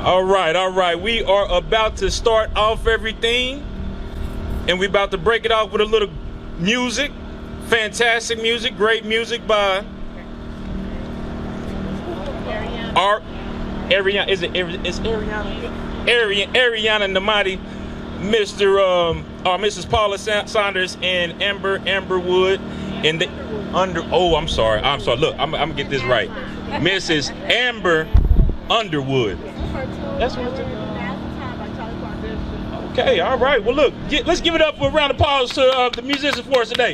All right. We are about to start off everything, and we're about to break it off with a little music. Fantastic music, great music by Ariana. Is Ariana? Ariana Namati, Mrs. Paula Saunders and Amber Wood, and the I'm sorry. Look, I'm gonna get this right. Mrs. Amber Underwood. That's what. Okay, all right. Well, look, let's give it up for a round of applause to the musicians for us today.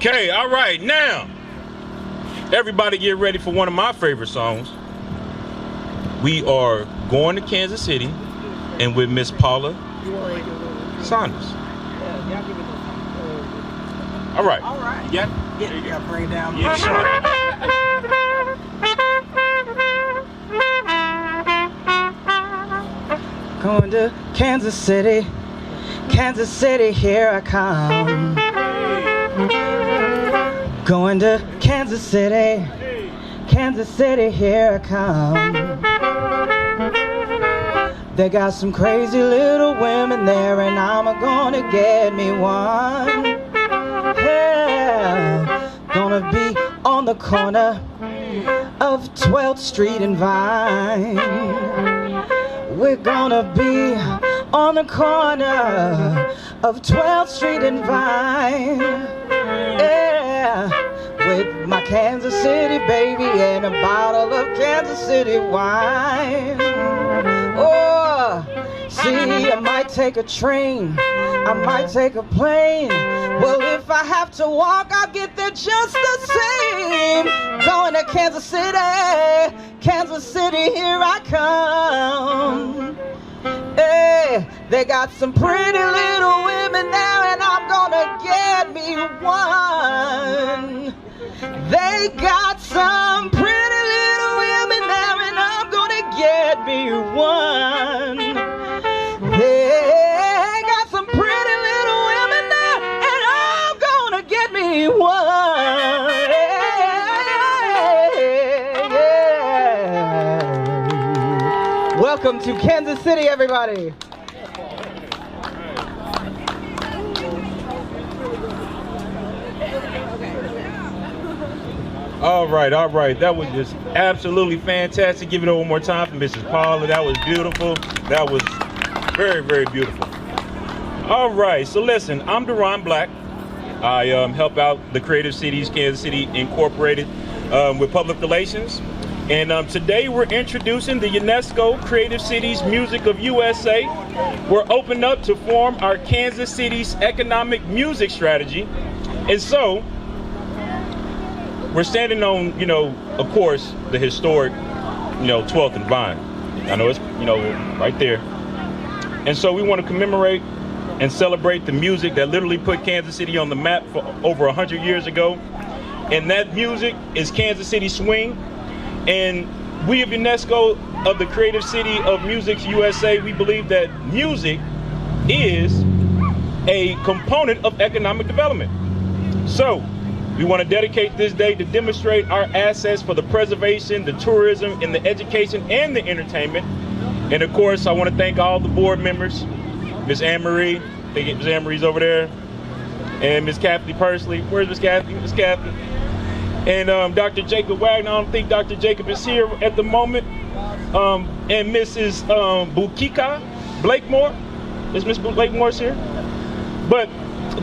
Okay, all right, now everybody get ready for one of my favorite songs. We are going to Kansas City and with Miss Paula Saunders. All right. All right. Yeah. Yeah, bring it down. Yeah, sure. Going to Kansas City, Kansas City, here I come. Going to Kansas City, Kansas City, here I come. They got some crazy little women there, and I'm gonna get me one. Yeah, gonna be on the corner of 12th Street and Vine. We're gonna be on the corner of 12th Street and Vine. Yeah, with my Kansas City baby and a bottle of Kansas City wine. Oh, see, I might take a train, I might take a plane. Well, if I have to walk, I'll get there just the same. Going to Kansas City, Kansas City, here I come. Hey, they got some pretty little women there, and I'm gonna get me one. They got some pretty little women there, and I'm gonna get me one. They got some pretty little women there, and I'm gonna get me one. Yeah. Welcome to Kansas City, everybody. All right, all right. That was just absolutely fantastic. Give it one more time for Mrs. Paula. That was beautiful. That was very, very beautiful. All right, so listen, I'm Deron Black. I help out the Creative Cities, Kansas City Incorporated with public relations. And today we're introducing the Unesco Creative Cities Music of USA. We're opening up to form our Kansas City's economic music strategy. And so, we're standing on, of course, the historic, 12th and Vine. I know it's, right there. And so we want to commemorate and celebrate the music that literally put Kansas City on the map for over 100 years ago. And that music is Kansas City Swing. And we of UNESCO, of the Creative City of Music USA, we believe that music is a component of economic development. So, we want to dedicate this day to demonstrate our assets for the preservation, the tourism, and the education and the entertainment. And of course, I want to thank all the board members, Miss Anne Marie, I think Miss Anne Marie's over there, and Miss Kathy Pursley. Where's Miss Kathy? Miss Kathy. And Dr. Jacob Wagner. I don't think Dr. Jacob is here at the moment. And Mrs. Bukika Blakemore. Is Miss Blakemore's here? But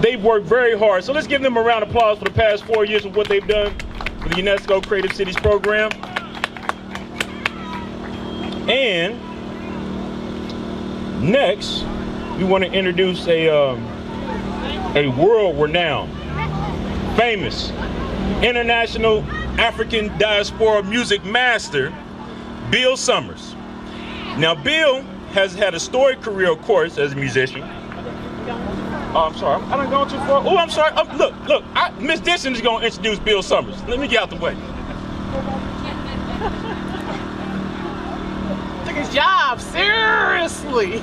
they've worked very hard. So let's give them a round of applause for the past 4 years of what they've done for the UNESCO Creative Cities program. And next, we want to introduce a world-renowned, famous, international African diaspora music master, Bill Summers. Now, Bill has had a storied career, of course, as a musician. Oh, I'm sorry. I'm going too far. Oh, I'm sorry. Look. Miss Dixon is going to introduce Bill Summers. Let me get out the way. Took his job seriously.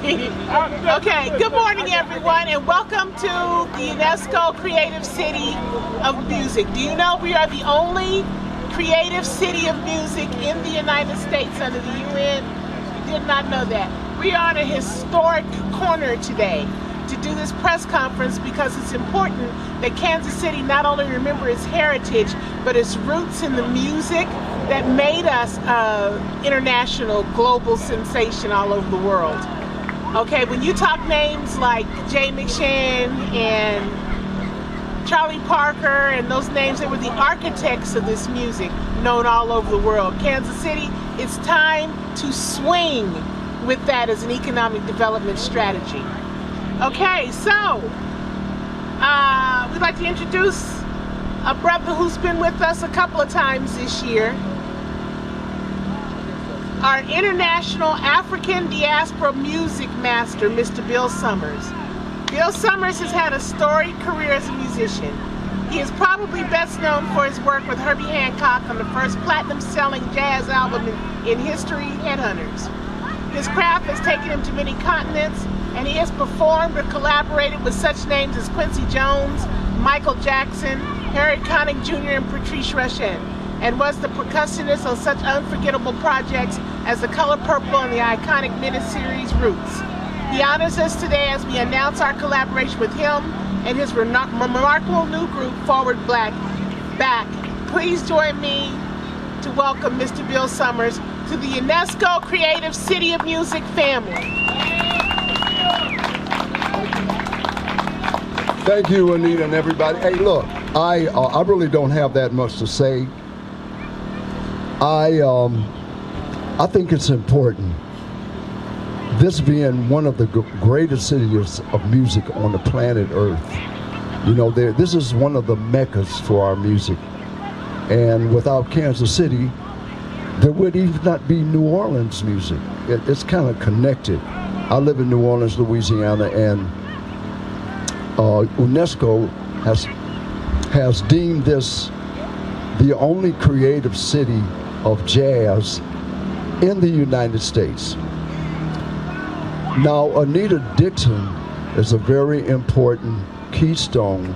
Okay. Good morning, everyone, and welcome to the UNESCO Creative City of Music. Do you know we are the only creative city of music in the United States under the UN? You did not know that. We are on a historic corner today to do this press conference because it's important that Kansas City not only remember its heritage, but its roots in the music that made us an international, global sensation all over the world. Okay, when you talk names like Jay McShane and Charlie Parker and those names, they were the architects of this music, known all over the world. Kansas City, it's time to swing with that as an economic development strategy. Okay, so we'd like to introduce a brother who's been with us a couple of times this year. Our international African diaspora music master, Mr. Bill Summers. Bill Summers has had a storied career as a musician. He is probably best known for his work with Herbie Hancock on the first platinum-selling jazz album in history, Headhunters. His craft has taken him to many continents, and he has performed or collaborated with such names as Quincy Jones, Michael Jackson, Harry Connick Jr., and Patrice Rushen, and was the percussionist on such unforgettable projects as The Color Purple and the iconic miniseries Roots. He honors us today as we announce our collaboration with him and his remarkable new group, Forward Black Back. Please join me to welcome Mr. Bill Summers to the UNESCO Creative City of Music family. Thank you, Anita, and everybody. Hey, look, I really don't have that much to say. I think it's important. This being one of the greatest cities of music on the planet Earth, you know, this is one of the meccas for our music. And without Kansas City, there would even not be New Orleans music. It's kind of connected. I live in New Orleans, Louisiana, and Unesco has deemed this the only creative city of jazz in the United States. Now, Anita Dixon is a very important keystone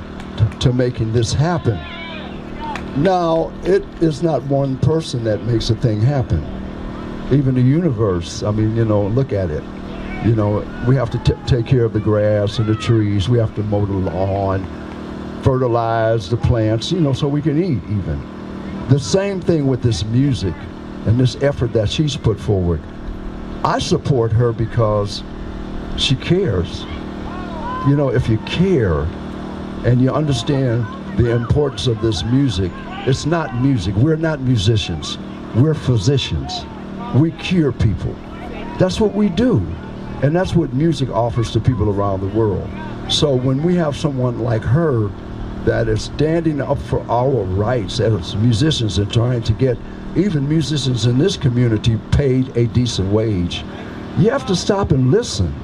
to making this happen. Now, it is not one person that makes a thing happen. Even the universe, I mean, you know, look at it. You know, we have to take care of the grass and the trees. We have to mow the lawn, fertilize the plants, you know, so we can eat even. The same thing with this music and this effort that she's put forward. I support her because she cares. You know, if you care and you understand the importance of this music, it's not music. We're not musicians. We're physicians. We cure people. That's what we do. And that's what music offers to people around the world. So when we have someone like her that is standing up for our rights as musicians and trying to get even musicians in this community paid a decent wage, you have to stop and listen,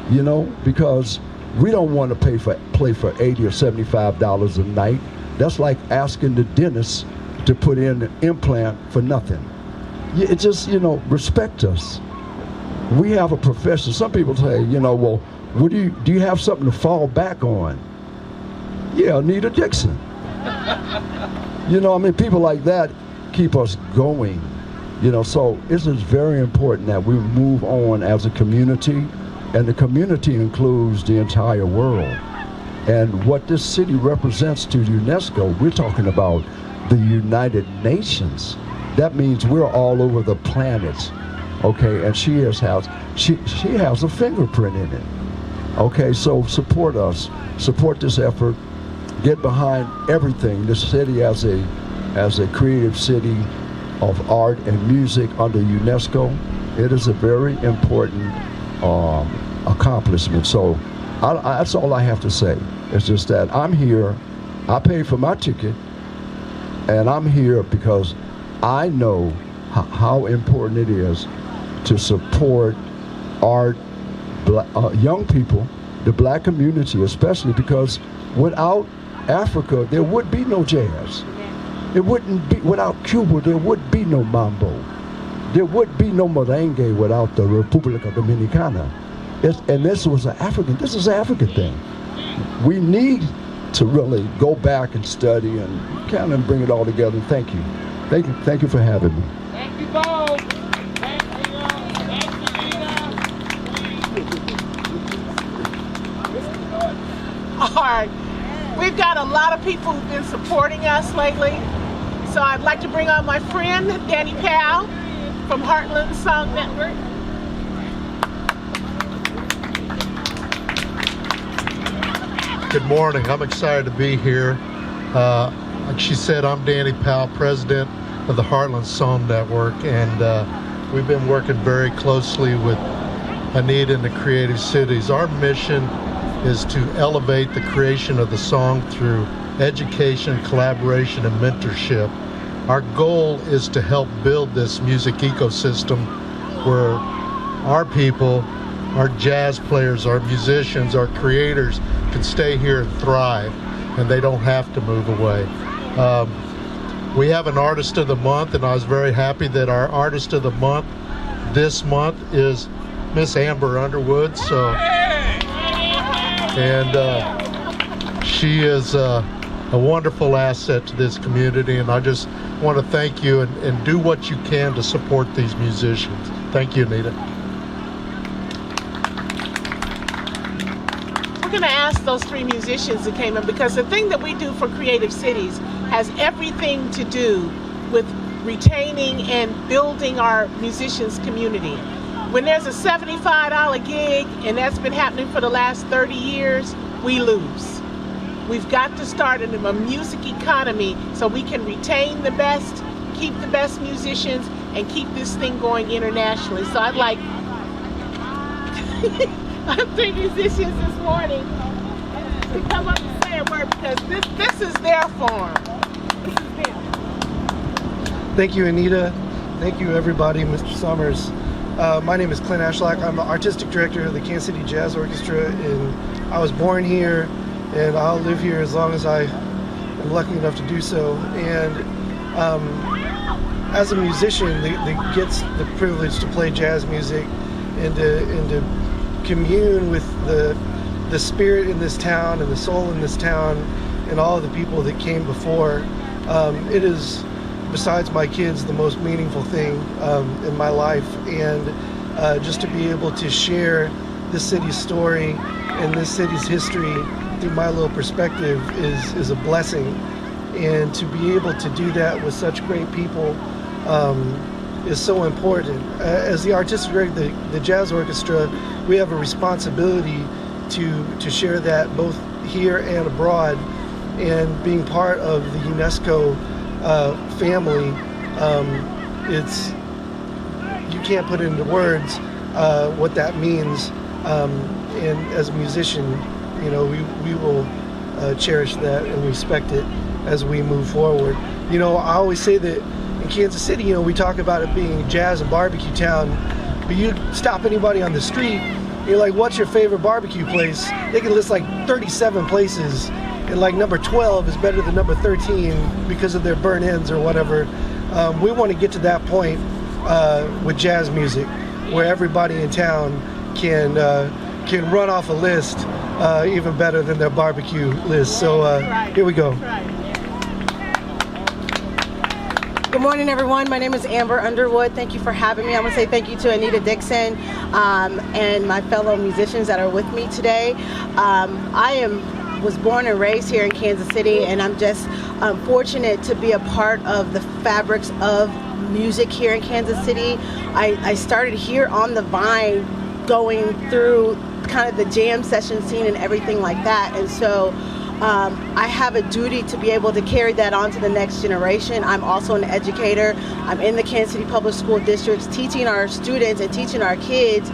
you know, because we don't want to play for $80 or $75 a night. That's like asking the dentist to put in an implant for nothing. It just, you know, respect us. We have a profession. Some people say, you know, well, what do you have something to fall back on? Yeah, Anita Dixon. You know, I mean, people like that keep us going. You know, so it's just very important that we move on as a community, and the community includes the entire world. And what this city represents to UNESCO, we're talking about the United Nations. That means we're all over the planet, okay? And she has a fingerprint in it, okay? So support us, support this effort, get behind everything. This city as a creative city of art and music under UNESCO, it is a very important accomplishment. So that's all I have to say. It's just that I'm here, I paid for my ticket, and I'm here because I know how important it is to support art, young people, the black community especially, because without Africa, there would be no jazz. It wouldn't be, without Cuba, there would be no mambo. There would be no merengue without the República Dominicana. And this is an African thing. We need to really go back and study and kind of bring it all together. Thank you. Thank you for having me. Thank you both. Thank you. All right. We've got a lot of people who've been supporting us lately. So I'd like to bring on my friend, Danny Powell from Heartland Song Network. Good morning. I'm excited to be here. Like she said, I'm Danny Powell, president of the Heartland Song Network, and we've been working very closely with Anita and the Creative Cities. Our mission is to elevate the creation of the song through education, collaboration, and mentorship. Our goal is to help build this music ecosystem where our people, our jazz players, our musicians, our creators can stay here and thrive. and they don't have to move away. We have an Artist of the Month, and I was very happy that our Artist of the Month this month is Miss Amber Underwood. She is a wonderful asset to this community, and I just want to thank you and do what you can to support these musicians. Thank you, Anita. We're going to ask those three musicians that came in, because the thing that we do for Creative Cities has everything to do with retaining and building our musicians community. When there's a $75 gig, and that's been happening for the last 30 years, we lose. We've got to start a music economy so we can retain the best, keep the best musicians, and keep this thing going internationally. So I'd like three musicians this morning to come up and say a word, because this is their farm. This is them. Thank you, Anita. Thank you, everybody, Mr. Summers. My name is Clint Ashlock. I'm the artistic director of the Kansas City Jazz Orchestra, and I was born here, and I'll live here as long as I am lucky enough to do so. And as a musician that gets the privilege to play jazz music and to commune with the spirit in this town and the soul in this town and all of the people that came before, it is, besides my kids, the most meaningful thing in my life. And just to be able to share this city's story and this city's history through my little perspective is a blessing. And to be able to do that with such great people is so important. As the artistic director of the Jazz Orchestra, we have a responsibility to share that both here and abroad. And being part of the Unesco family, you can't put into words what that means. And as a musician, we will cherish that and respect it as we move forward. I always say that in Kansas City, we talk about it being a jazz and barbecue town, but you stop anybody on the street, you're like, what's your favorite barbecue place? They can list like 37 places, and like number 12 is better than number 13 because of their burn ends or whatever. We want to get to that point with jazz music, where everybody in town can run off a list even better than their barbecue list. So here we go. Good morning, everyone. My name is Amber Underwood. Thank you for having me. I want to say thank you to Anita Dixon and my fellow musicians that are with me today. I was born and raised here in Kansas City, and I'm just fortunate to be a part of the fabrics of music here in Kansas City. I started here on the Vine, going through kind of the jam session scene and everything like that, and so I have a duty to be able to carry that on to the next generation. I'm also an educator. I'm in the Kansas City Public School Districts teaching our students and teaching our kids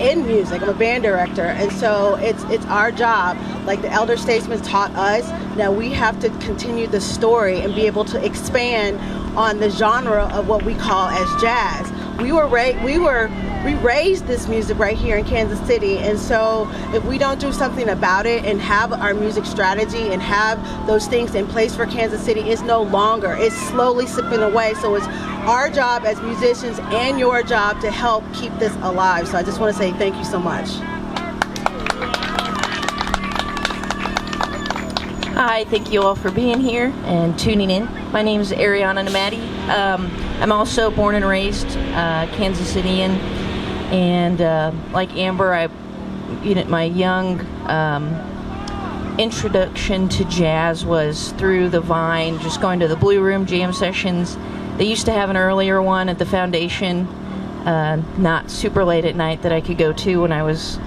in music. I'm a band director, and so it's our job, like the elder statesmen taught us. Now we have to continue the story and be able to expand on the genre of what we call as jazz. We raised this music right here in Kansas City, and so if we don't do something about it and have our music strategy and have those things in place for Kansas City, it's slowly slipping away. So it's our job as musicians and your job to help keep this alive. So I just want to say thank you so much. Hi, thank you all for being here and tuning in. My name is Ariana Namadi. I'm also born and raised Kansas Cityan, and like Amber, my young introduction to jazz was through the Vine, just going to the Blue Room jam sessions. They used to have an earlier one at the Foundation, not super late at night, that I could go to when I was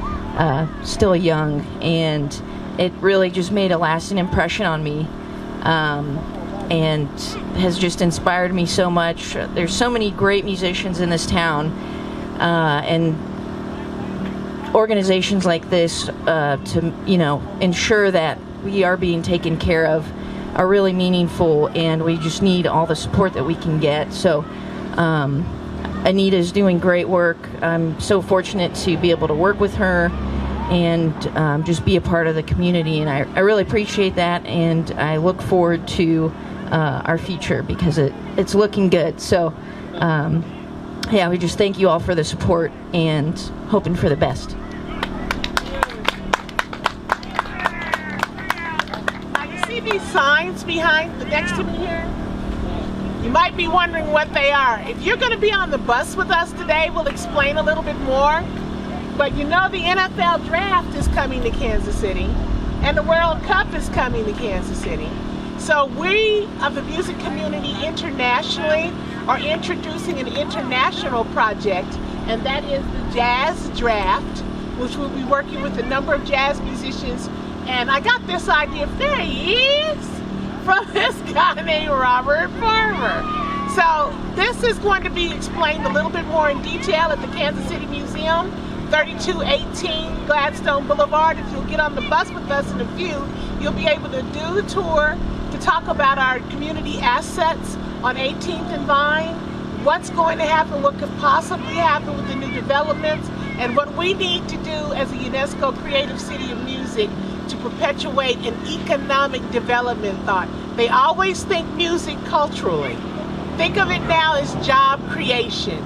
still young, and it really just made a lasting impression on me, and has just inspired me so much. There's so many great musicians in this town, and organizations like this to ensure that we are being taken care of are really meaningful, and we just need all the support that we can get. So Anita is doing great work. I'm so fortunate to be able to work with her and just be a part of the community. And I really appreciate that, and I look forward to our future because it's looking good. So yeah, we just thank you all for the support and hoping for the best. Now you see these signs behind the next to me here? You might be wondering what they are. If you're going to be on the bus with us today, we'll explain a little bit more. But you know the NFL draft is coming to Kansas City, and the World Cup is coming to Kansas City. So we of the music community internationally are introducing an international project, and that is the Jazz Draft, which will be working with a number of jazz musicians. And I got this idea, there he is, from this guy named Robert Farmer. So this is going to be explained a little bit more in detail at the Kansas City Museum, 3218 Gladstone Boulevard. If you'll get on the bus with us in a few, you'll be able to do the tour to talk about our community assets on 18th and Vine, what's going to happen, what could possibly happen with the new developments, and what we need to do as a UNESCO Creative City of Music to perpetuate an economic development thought. They always think music culturally. Think of it now as job creation.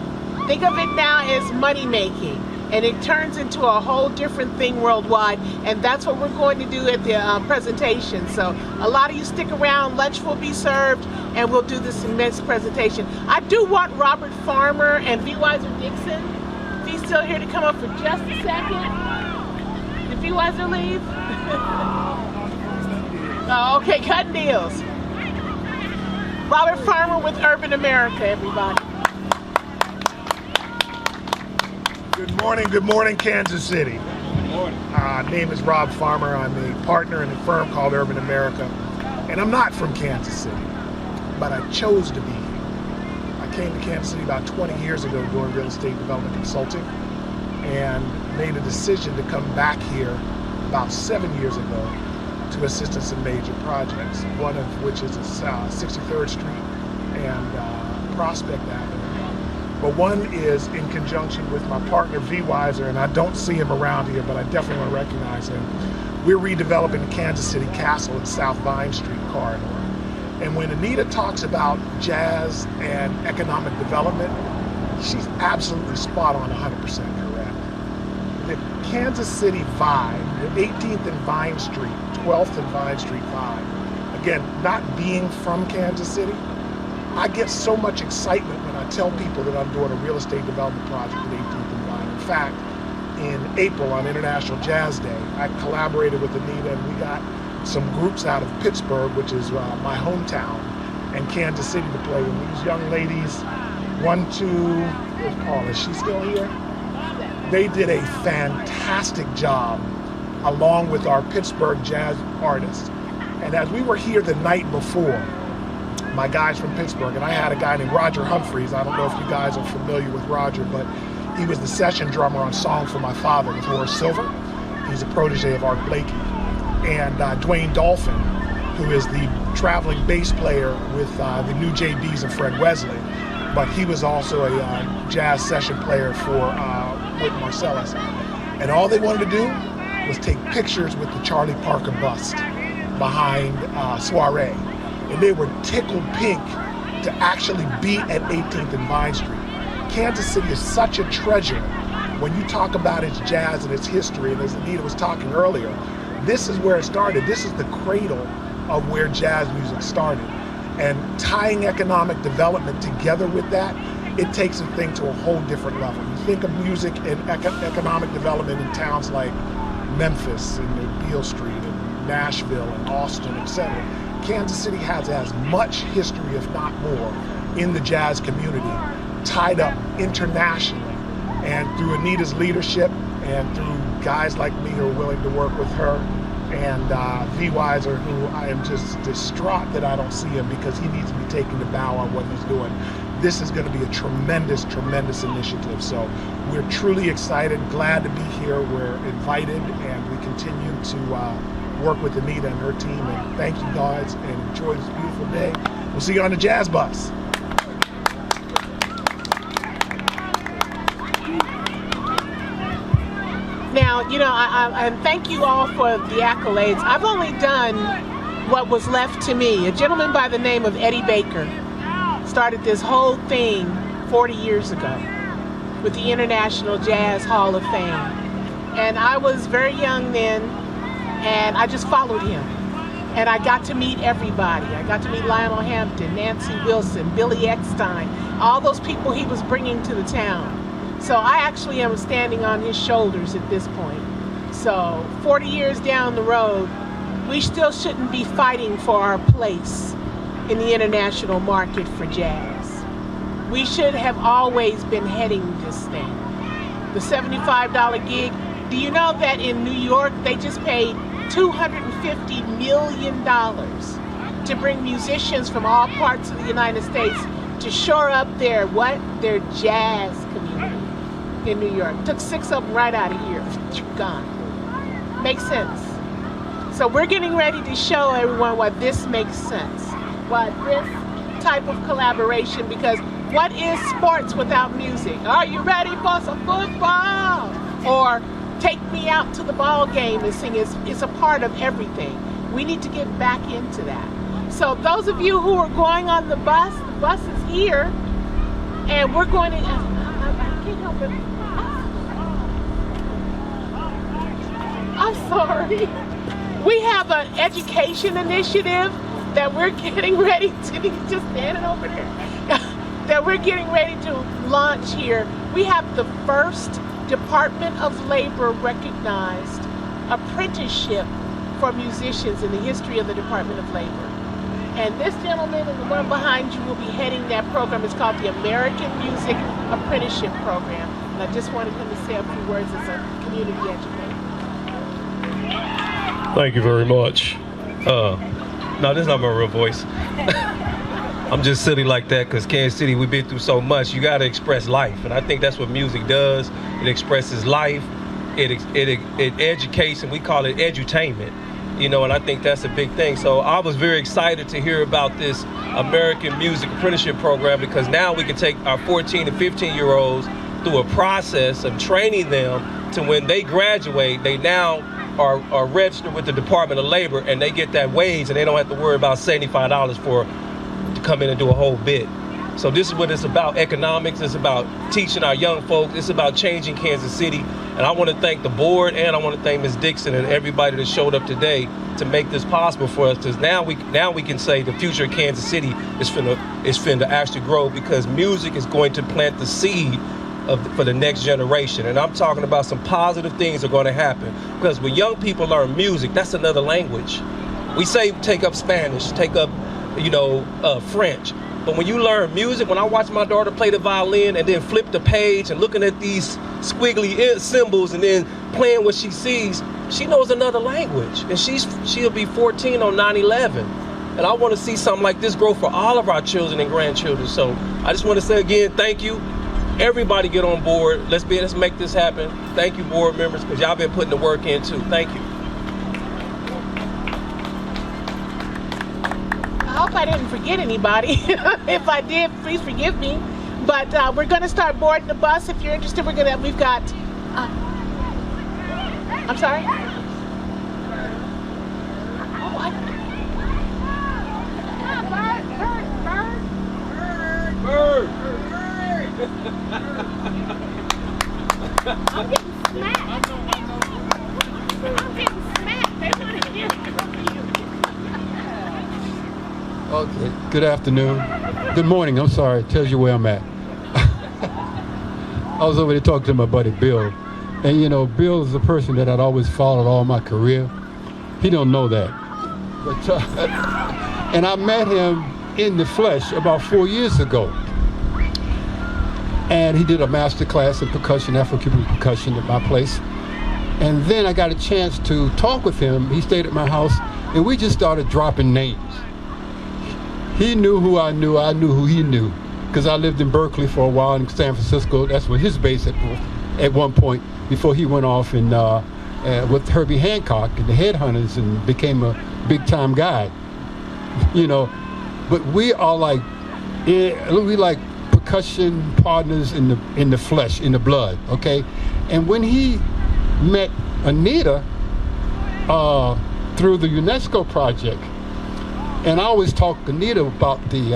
Think of it now as money making. And it turns into a whole different thing worldwide, and that's what we're going to do at the presentation. So a lot of you stick around, lunch will be served, and we'll do this immense presentation. I do want Robert Farmer and V. Weiser Dixon, if he's still here, to come up for just a second. Did V. Weiser leave? Oh, okay, cutting deals. Robert Farmer with Urban America, everybody. Good morning, Kansas City. Good morning. Name is Rob Farmer. I'm a partner in a firm called Urban America, and I'm not from Kansas City, but I chose to be here. I came to Kansas City about 20 years ago doing real estate development consulting, and made a decision to come back here about 7 years ago to assist in some major projects, one of which is 63rd Street and Prospect Avenue. But one is in conjunction with my partner V. Weiser, and I don't see him around here, but I definitely want to recognize him. We're redeveloping the Kansas City Castle and South Vine Street corridor. And when Anita talks about jazz and economic development, she's absolutely spot on, 100% correct. The Kansas City vibe, the 18th and Vine Street, 12th and Vine Street vibe, again, not being from Kansas City, I get so much excitement when I tell people that I'm doing a real estate development project at 18th and Vine. In fact, in April on International Jazz Day, I collaborated with Anita, and we got some groups out of Pittsburgh, which is my hometown, and Kansas City to play. And these young ladies, where's Paula, is she still here? They did a fantastic job along with our Pittsburgh jazz artists. And as we were here the night before, my guys from Pittsburgh, and I had a guy named Roger Humphreys. I don't know if you guys are familiar with Roger, but he was the session drummer on Song for My Father with Horace Silver. He's a protege of Art Blakey. And Dwayne Dolphin, who is the traveling bass player with the New JBs and Fred Wesley, but he was also a jazz session player for Whit Marcellus. And all they wanted to do was take pictures with the Charlie Parker bust behind Soiree. And they were tickled pink to actually be at 18th and Vine Street. Kansas City is such a treasure when you talk about its jazz and its history, and as Anita was talking earlier, this is where it started. This is the cradle of where jazz music started. And tying economic development together with that, it takes a thing to a whole different level. You think of music and economic development in towns like Memphis and Beale Street and Nashville and Austin, etc. Kansas City has as much history, if not more, in the jazz community, tied up internationally. And through Anita's leadership and through guys like me who are willing to work with her, and V. Weiser, who I am just distraught that I don't see him because he needs to be taking the bow on what he's doing. This is going to be a tremendous, tremendous initiative. So we're truly excited, glad to be here. We're invited, and we continue to work with Anita and her team. And thank you guys, and enjoy this beautiful day. We'll see you on the Jazz Bus. Now, you know, I thank you all for the accolades. I've only done what was left to me. A gentleman by the name of Eddie Baker started this whole thing 40 years ago with the International Jazz Hall of Fame. And I was very young then, and I just followed him. And I got to meet everybody. I got to meet Lionel Hampton, Nancy Wilson, Billy Eckstine, all those people he was bringing to the town. So I actually am standing on his shoulders at this point. So 40 years down the road, we still shouldn't be fighting for our place in the international market for jazz. We should have always been heading this thing. The $75 gig, do you know that in New York, they just paid $250 million to bring musicians from all parts of the United States to shore up their jazz community in New York. Took 6 of them right out of here. Gone. Makes sense. So we're getting ready to show everyone why this makes sense. Why this type of collaboration, because what is sports without music? Are you ready for some football? Or take me out to the ball game and sing. It's a part of everything. We need to get back into that. So those of you who are going on the bus is here, and we're going to, I can't help it. I'm sorry. We have an education initiative that we're getting ready to, just standing over there, that we're getting ready to launch here. We have the first Department of Labor recognized apprenticeship for musicians in the history of the Department of Labor. And this gentleman and the one behind you will be heading that program. It's called the American Music Apprenticeship Program. And I just wanted him to say a few words as a community educator. Thank you very much. No, this is not my real voice. I'm just silly like that because Kansas City, we've been through so much. You got to express life, and I think that's what music does. It expresses life. It educates, and we call it edutainment. You know, and I think that's a big thing. So I was very excited to hear about this American Music Apprenticeship Program, because now we can take our 14 and 15-year-olds through a process of training them to when they graduate, they now are registered with the Department of Labor, and they get that wage, and they don't have to worry about $75 to come in and do a whole bit. So this is what it's about, economics. It's about teaching our young folks. It's about changing Kansas City. And I want to thank the board, and I want to thank Ms. Dixon and everybody that showed up today to make this possible for us, because now we can say the future of Kansas City is finna actually grow, because music is going to plant the seed for the next generation. And I'm talking about some positive things are going to happen, because when young people learn music, that's another language. We say take up Spanish, take up, French. But when you learn music, when I watch my daughter play the violin and then flip the page and looking at these squiggly symbols and then playing what she sees, she knows another language. And she'll be 14 on 9/11. And I want to see something like this grow for all of our children and grandchildren. So I just want to say again, thank you. Everybody get on board. Let's make this happen. Thank you, board members, because y'all been putting the work in too. Thank you. I hope I didn't forget anybody. If I did, please forgive me. But we're going to start boarding the bus. If you're interested, we've got, I'm sorry? Bird. I'm getting smacked. I'm getting smacked. They want to hear from you. Okay, good afternoon. Good morning, I'm sorry, it tells you where I'm at. I was over there talking to my buddy Bill. And Bill is a person that I'd always followed all my career. He don't know that. But, and I met him in the flesh about 4 years ago. And he did a master class in percussion, Afro-Cuban percussion at my place. And then I got a chance to talk with him. He stayed at my house, and we just started dropping names. He knew who I knew who he knew, because I lived in Berkeley for a while, in San Francisco. That's where his base at one point, before he went off and with Herbie Hancock and the Headhunters and became a big-time guy. But we are like percussion partners in the flesh, in the blood, okay? And when he met Anita through the UNESCO project. And I always talk to Anita about the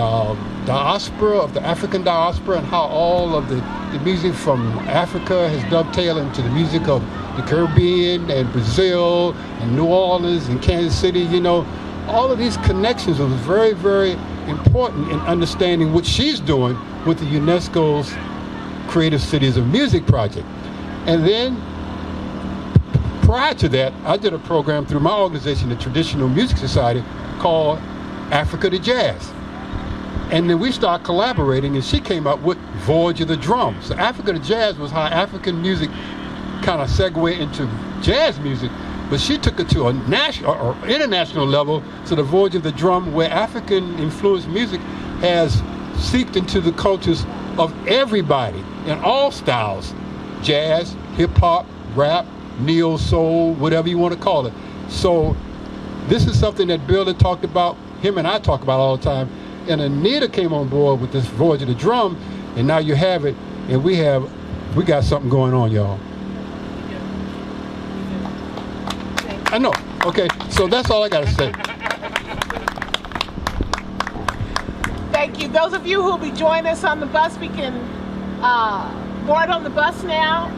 diaspora, of the African diaspora, and how all of the music from Africa has dovetailed into the music of the Caribbean and Brazil and New Orleans and Kansas City. You know, all of these connections was very, very important in understanding what she's doing with the UNESCO's Creative Cities of Music project. And then prior to that, I did a program through my organization, the Traditional Music Society, called Africa to Jazz. And then we started collaborating, and she came up with Voyage of the Drum. So Africa to Jazz was how African music kind of segued into jazz music, but she took it to a national or international level. So the Voyage of the Drum, where African influenced music has seeped into the cultures of everybody in all styles: jazz, hip hop, rap, neo soul, whatever you want to call it. So this is something that Bill had talked about, him and I talk about all the time. And Anita came on board with this Voyage of the Drum, and now you have it, and we got something going on, y'all. I know. Okay, so that's all I got to say. Thank you. Those of you who will be joining us on the bus, we can board on the bus now.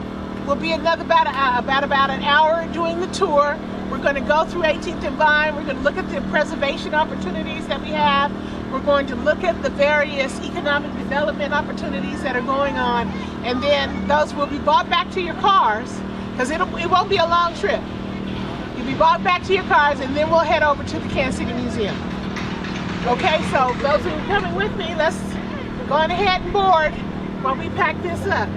We'll be about an hour doing the tour. We're going to go through 18th and Vine. We're going to look at the preservation opportunities that we have. We're going to look at the various economic development opportunities that are going on. And then those will be brought back to your cars, because it won't be a long trip. You'll be brought back to your cars, and then we'll head over to the Kansas City Museum. Okay, so those who are coming with me, let's go on ahead and board while we pack this up.